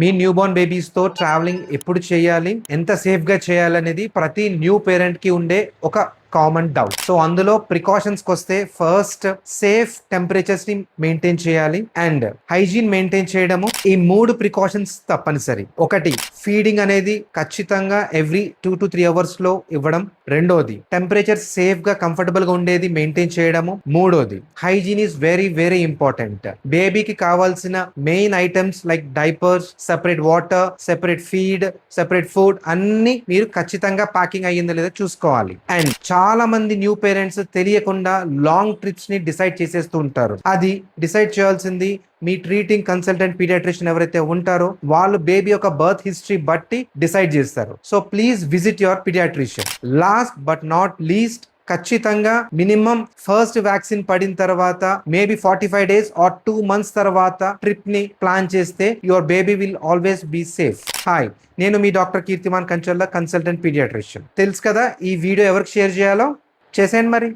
మీ new Born babies తో travelling ఎప్పుడు చేయాలి, ఎంత సేఫ్ గా చేయాలనేది ప్రతి న్యూ పేరెంట్ కి ఉండే ఒక కామన్ డౌట్. సో అందులో ప్రికాషన్స్ వస్తే ఫస్ట్ సేఫ్ టెంపరేచర్స్ ని మెయింటైన్ చేయాలి అండ్ హైజీన్ మెయింటైన్ చేయడము. ఈ 3 ప్రికాషన్స్ తప్పనిసరి. ఒకటి, ఫీడింగ్ అనేది ఖచ్చితంగా ఎవ్రీ 2 to 3 అవర్స్ లో ఇవ్వడం. రెండోది, టెంపరేచర్ సేఫ్ గా కంఫర్టబుల్ గా ఉండేది మెయింటైన్ చేయడము. మూడోది, hygiene is very very important. బేబీకి కావాల్సిన main items like diapers, separate water, separate feed, separate food అన్ని మీరు ఖచ్చితంగా ప్యాకింగ్ అయ్యిందో లేదో చూసుకోవాలి. అండ్ చాలా మంది న్యూ పేరెంట్స్ తెలియకుండా లాంగ్ ట్రిప్స్ ని డిసైడ్ చేసేస్తూ ఉంటారు. అది డిసైడ్ చేయాల్సింది మీ ట్రీటింగ్ కన్సల్టెంట్ పీడియాట్రిషియన్ ఎవరైతే ఉంటారో వాళ్ళు బేబీ యొక్క బర్త్ హిస్టరీ బట్టి డిసైడ్ చేస్తారు. So please visit your paediatrician. Last but not least, ఖచ్చితంగా మినిమం ఫస్ట్ వ్యాక్సిన్ పడిన తర్వాత మేబీ 45 days ఆర్ 2 months తర్వాత ట్రిప్ ని ప్లాన్ చేస్తే your baby will always be safe. Hi, నేను మీ doctor Keerthiman Kancharla, consultant paediatrician. తెలుసు కదా ఈ వీడియో ఎవరికి షేర్ చేయాలో, చేసేయండి మరి.